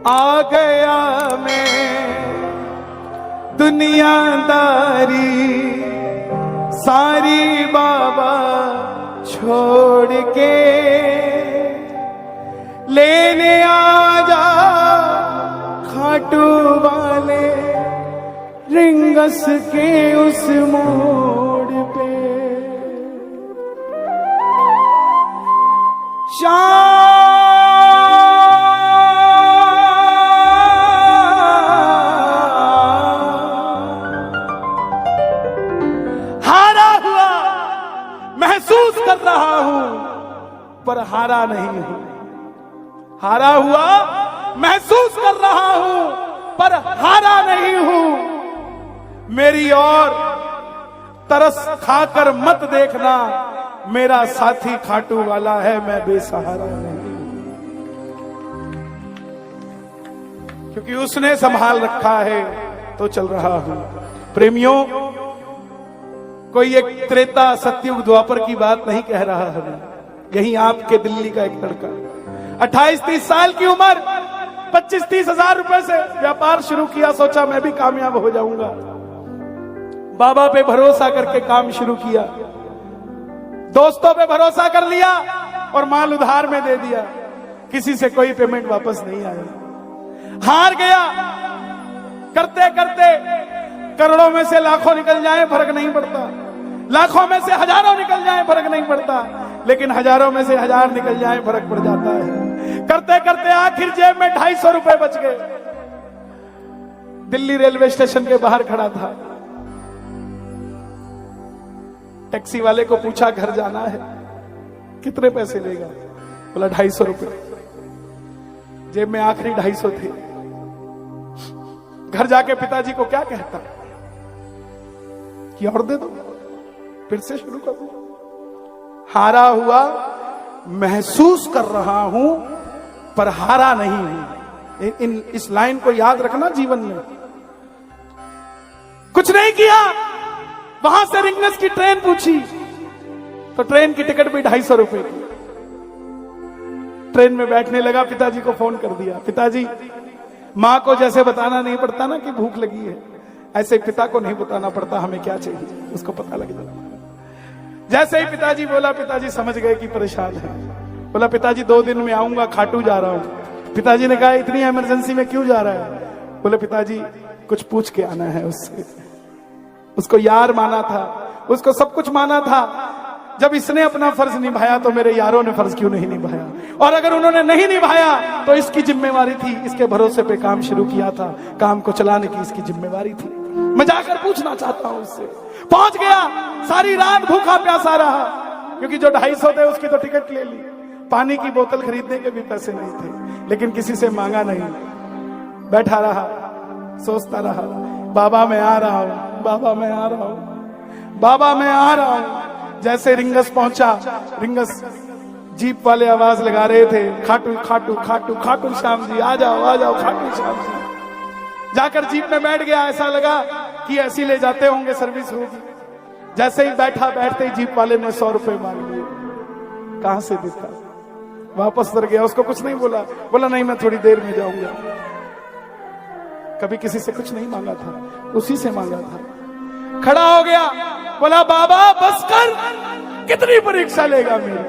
आ गया मैं दुनियादारी सारी बाबा छोड़ के, लेने आजा खाटू वाले रिंगस के उस मोड़ पे। हारा हुआ महसूस कर रहा हूं पर हारा नहीं हूं। हारा हुआ महसूस कर रहा हूं पर हारा नहीं हूं। मेरी और तरस खाकर मत देखना, मेरा साथी खाटू वाला है, मैं बेसहारा नहीं। क्योंकि उसने संभाल रखा है तो चल रहा हूं। प्रेमियों, कोई एक त्रेता सतयुग द्वापर की बात नहीं कह रहा है। यही आपके दिल्ली का एक लड़का 28-30 साल की उम्र 25-30 हजार रुपए से व्यापार शुरू किया। सोचा मैं भी कामयाब हो जाऊंगा। बाबा पे भरोसा करके काम शुरू किया, दोस्तों पे भरोसा कर लिया और माल उधार में दे दिया। किसी से कोई पेमेंट वापस नहीं आया। हार गया। करते करते करोड़ों में से लाखों निकल जाए फर्क नहीं पड़ता, लाखों में से हजारों निकल जाए फर्क नहीं पड़ता, लेकिन हजारों में से हजार निकल जाए फर्क पड़ जाता है। करते करते आखिर जेब में 250 रुपए बच गए। दिल्ली रेलवे स्टेशन के बाहर खड़ा था। टैक्सी वाले को पूछा घर जाना है, कितने पैसे लेगा? बोला 250 रुपए। जेब में आखिरी 250 थे। घर जाके पिताजी को क्या कहता कि और दे दो, फिर से शुरू कर दो। हारा हुआ महसूस कर रहा हूं पर हारा नहीं हूं। इस लाइन को याद रखना जीवन में। कुछ नहीं किया, वहां से रिंगस की ट्रेन पूछी तो ट्रेन की टिकट भी 250 रुपए की। ट्रेन में बैठने लगा, पिताजी को फोन कर दिया। पिताजी, मां को जैसे बताना नहीं पड़ता ना कि भूख लगी है, ऐसे पिता को नहीं बताना पड़ता हमें क्या चाहिए, उसको पता लग जाता। जैसे ही पिताजी बोला, पिताजी समझ गए कि परेशान है। बोला पिताजी 2 दिन में आऊंगा, खाटू जा रहा हूं। पिताजी ने कहा इतनी इमरजेंसी में क्यों जा रहा है? बोले पिताजी कुछ पूछ के आना है उससे। उसको यार माना था, उसको सब कुछ माना था। जब इसने अपना फर्ज निभाया तो मेरे यारों ने फर्ज क्यों नहीं निभाया? और अगर उन्होंने नहीं निभाया तो इसकी जिम्मेवारी थी। इसके भरोसे पे काम शुरू किया था, काम को चलाने की इसकी जिम्मेवारी थी। मैं जाकर पूछना चाहता हूं उससे। पहुंच गया, सारी रात भूखा प्यासा रहा, क्योंकि जो 250 थे उसकी तो टिकट ले ली। पानी की बोतल खरीदने के भी पैसे नहीं थे, लेकिन किसी से मांगा नहीं। बैठा रहा, सोचता रहा, बाबा मैं आ रहा हूं, बाबा मैं आ रहा हूं, बाबा मैं आ रहा हूं। जैसे रिंगस पहुंचा, रिंगस जीप वाले आवाज लगा रहे थे, खाटू खाटू खाटू खाटू श्याम जी आ जाओ खाटू श्याम जी। जाकर जीप में बैठ गया। ऐसा लगा कि ऐसी ले जाते होंगे, सर्विस होगी। जैसे ही बैठा, बैठते ही जीप वाले ने 100 रुपए मांग लिए। कहां से देता? वापस कर गया, उसको कुछ नहीं बोला। बोला नहीं मैं थोड़ी देर में जाऊंगा। कभी किसी से कुछ नहीं मांगा था, उसी से मांगा था। खड़ा हो गया, बोला बाबा बस कर, कितनी परीक्षा लेगा मेरी?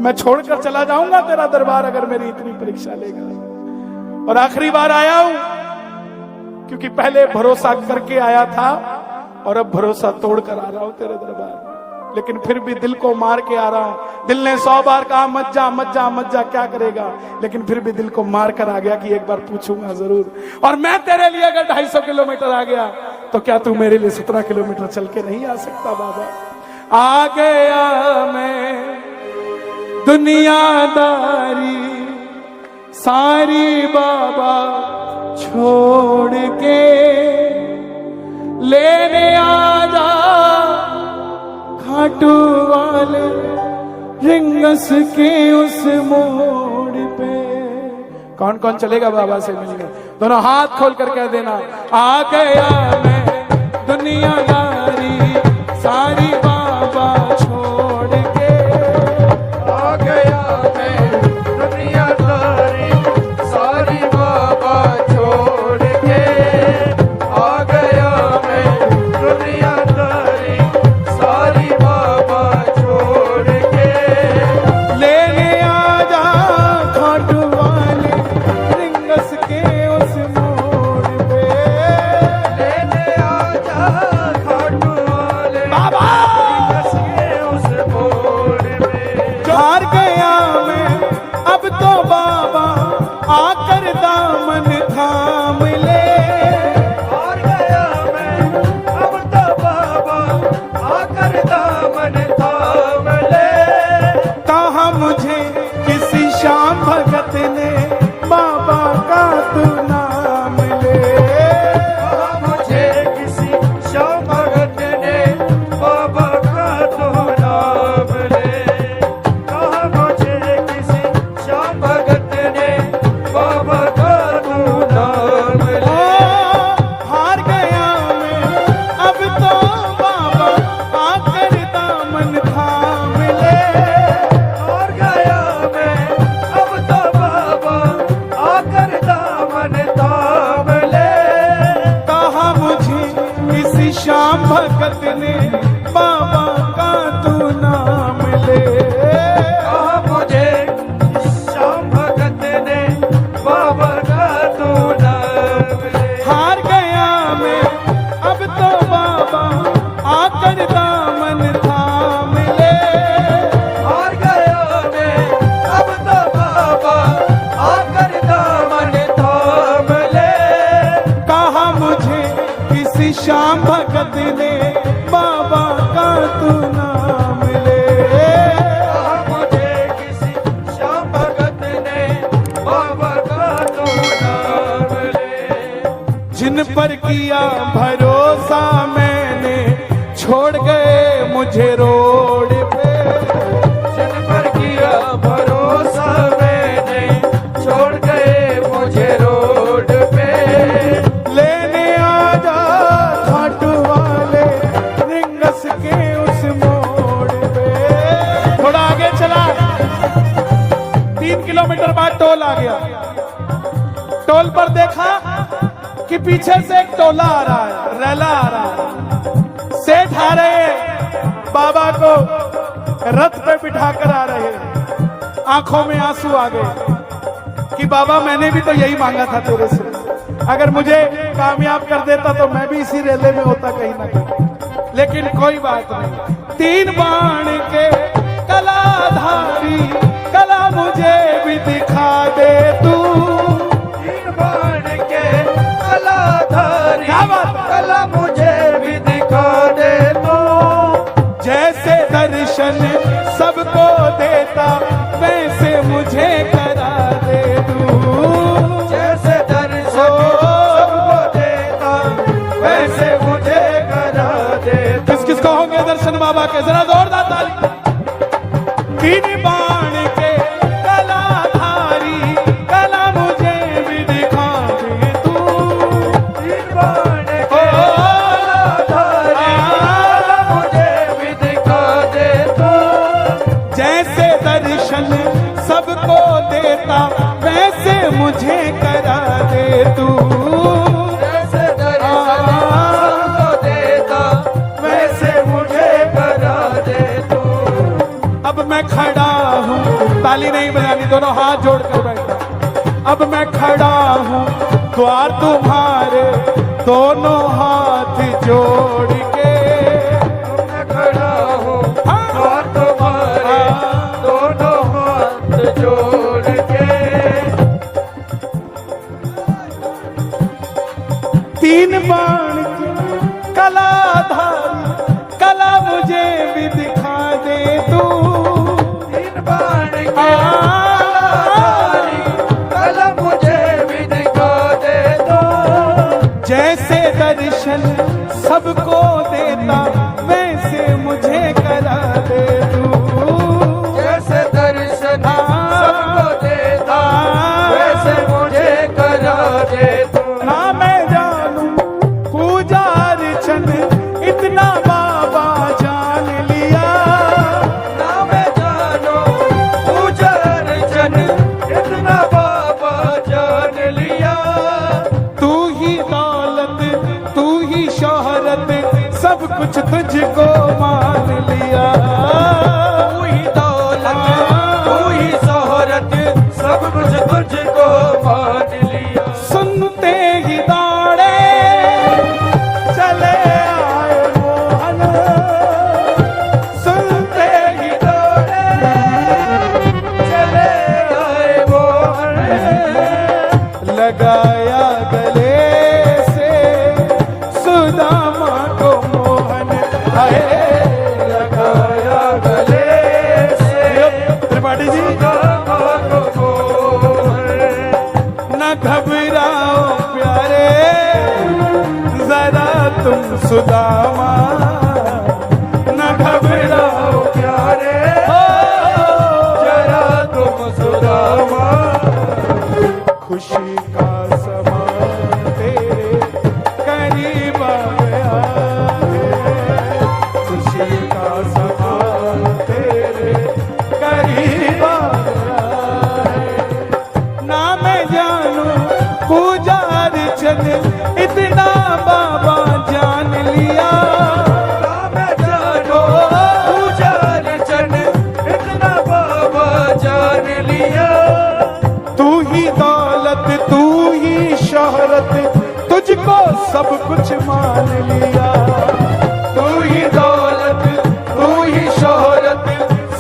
मैं छोड़कर चला जाऊंगा तेरा दरबार अगर मेरी इतनी परीक्षा लेगा। और आखिरी बार आया हूं, क्योंकि पहले भरोसा करके आया था और अब भरोसा तोड़कर आ रहा हूं तेरे दरबार। लेकिन फिर भी दिल को मार के आ रहा हूं। दिल ने 100 बार कहा मत जा मत जा मत जा, क्या करेगा? लेकिन फिर भी दिल को मार कर आ गया कि एक बार पूछूंगा जरूर। और मैं तेरे लिए अगर 250 किलोमीटर आ गया तो क्या तू मेरे लिए 17 किलोमीटर चल के नहीं आ सकता? बाबा आ गया मैं दुनियादारी सारी बाबा छोड़ के, लेने आजा खाटू वाले रिंगस के उस मोड़ पे। कौन कौन चलेगा बाबा से मिलने? दोनों हाथ खोल कर कह देना, आ गया मैं दुनियादारी सारी बाबा छोड़ के, आ गया मैं दुनियादारी गया मैं अब तो बाबा आकर दामन थाम ले। हार गया मैं अब तो बाबा आकर दामन थाम ले। कहा मुझे किसी श्याम भगत ने बाबा का तू नाम ले। कहा मुझे किसी श्याम भगत ने बाबा का तो नाम ले। कहा मुझे किसी श्याम भगत ने बाबा का तो नाम ले। हार गया मैं अब तो बाबा आकर दामन थाम ले। हार गया मैं अब तो बाबा आकर दामन थाम ले। कहा मुझे किसी श्याम भगत ने बाबा का तू नाम ले। कहा मुझे श्याम भगत ने बाबा का तो नाम ले। हार गया मैं अब तो बाबा आकर दामन थाम ले। हार गया मैं अब तो बाबा आकर दामन थाम ले। कहा मुझे किसी श्याम भगत ने बाबा का तू नाम ले। कहा मुझे किसी श्याम भगत ने बाबा का तो नाम ले। जिन पर किया भरोसा मैंने छोड़ गए मुझे रोड पे। जिन पर किया भरोसा मैंने छोड़ गए मुझे रोड पे। लेने आजा खाटू वाले रिंगस के उस मोड़ पे। थोड़ा आगे चला, 3 किलोमीटर बाद टोल आ गया। टोल पर देखा कि पीछे से एक टोला आ रहा है, रैला आ रहा है। सेठ आ रहे हैं, बाबा को रथ पे बिठाकर आ रहे हैं। आंखों में आंसू आ गए कि बाबा मैंने भी तो यही मांगा था तेरे से। अगर मुझे कामयाब कर देता तो मैं भी इसी रेले में होता कहीं ना कहीं। लेकिन कोई बात नहीं। 3 बाण के कलाधारी कला मुझे भी दिखा दे तू। 3 बाण के कलाधारी क्या बात? कला मुझे भी दिखा दे तू। जैसे दर्शन सबको देता वैसे मुझे करा दे तू। जैसे दर्शन सबको देता वैसे मुझे करा दे तू। किस किस को होंगे दर्शन बाबा के, जरा जोरदार ताली। 3 बाण के कलाधारी कला मुझे भी दिखा दे तू। 3 बाण के कलाधारी कला मुझे भी दिखा दे तू। जैसे दर्शन सबको देता वैसे मुझे करा दे तू। जैसे दर्शन सबको देता वैसे मुझे करा दे तू। अब मैं खड़ा हूँ, ताली नहीं बजानी, दोनों हाथ जोड़कर बैठा। अब मैं खड़ा हूँ द्वार तुम्हारे दोनों हाथ जोड़ के। मैं खड़ा हूँ द्वार तुम्हारे दोनों हाथ जोड़ के। 3 बाण की कलाधारी कला मुझे भी दिखा दे तू। 3 बाण के कलाधारी कला मुझे भी दिखा दे दो। जैसे दर्शन सबको देता वैसे मुझे करा दे तू। जैसे दर्शन सबको देता वैसे मुझे करा दे तू। ना मैं जानू पूजा अर्चन इतना बाबा जान लिया। ना मैं जानो पूजा अर्चन इतना बाबा जान लिया। तू ही दौलत तू ही शोहरत सब कुछ तुझको मान लिया। तू ही दौलत तू ही शोहरत सब कुछ तुझको मान लिया। सुनते ही दौड़े चले आए मोहन। सुनते ही दौड़े सुदामा, न घबराओ प्यारे जरा तुम सुदामा, खुशी का समा तेरे करीब आ गया है, खुशी का समा तेरे करीब आ गया है। ना मैं जानू पूजा अर्चन इतना बाबा जान लिया, ना मैं जानो पूजा अर्चन इतना बाबा जान लिया, तू ही दौलत तू ही शोहरत तुझको सब कुछ मान लिया, तू ही दौलत तू ही शोहरत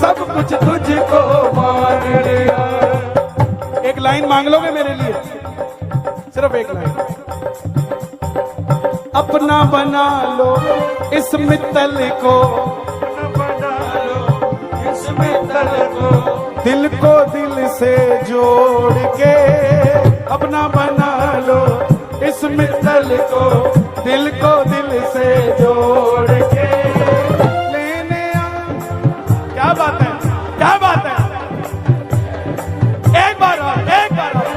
सब कुछ तुझको मान लिया। एक लाइन मांग लोगे मेरे लिए, सिर्फ एक लाइन। अपना बना लो इस मित्तल को, बना लो इस मित्तल को, दिल को दिल से जोड़ के, अपना बना लो इस मित्तल को, दिल को दिल से जोड़ के लेने आ। क्या बात है, क्या बात है, एक बार और, एक बार और।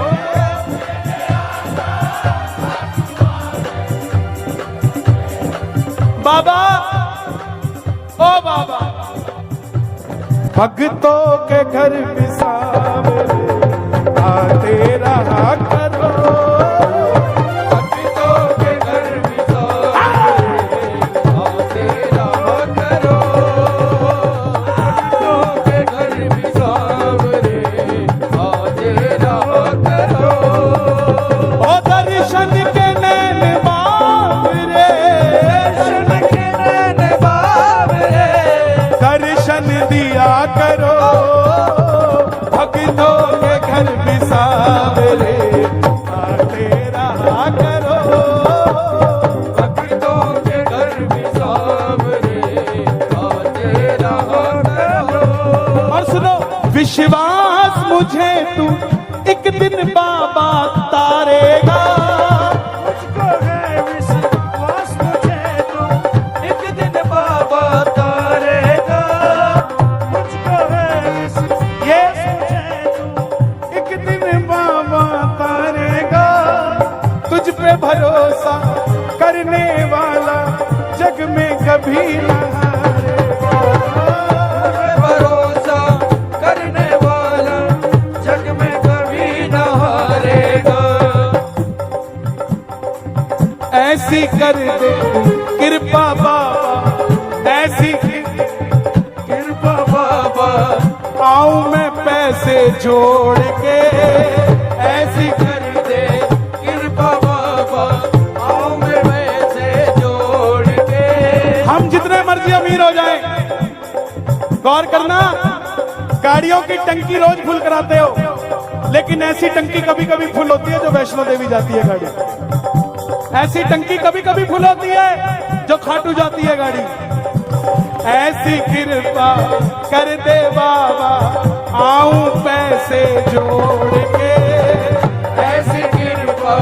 बाबा ओ बाबा, भक्तों के घर बिसावरे आते रहा करो, भक्तों के घर बिसावरे आते रहा करो, भक्तों के घर बिसावरे आते रहा करो, ओ दर्शन के नैन बावरे, दर्शन के नैन बावरे, दर्शन दिया करो, भक्तों के घर बिसावरे आते रहा करो, भक्तों के घर बिसावरे आते रहा करो। और सुनो, विश्वास मुझे तू एक दिन बाबा तारेगा, मुझको है विश्वास मुझे तो एक दिन बाबा तारेगा, मुझको है विश्वास मुझे तो एक दिन बाबा तारेगा, तुझ पे भरोसा करने वाला जग में कभी न हारेगा, भरोसा करने वाला जग में कभी न हारेगा। ऐसी कर दे कृपा बाबा, ऐसी कृपा बाबा आऊं मैं पैसे जोड़ के, ऐसी कर दे कृपा बाबा आओ मैं वैसे जोड़ के। हम जितने मर्जी अमीर हो जाएं, गौर करना, गाड़ियों की टंकी रोज फुल कराते हो, लेकिन ऐसी टंकी कभी कभी फुल होती है जो वैष्णो देवी जाती है गाड़ी, ऐसी टंकी कभी कभी फुल होती है जो खाटू जाती है गाड़ी। ऐसी कृपा कर दे बाबा आऊं पैसे जोड़ के, ऐसी कृपा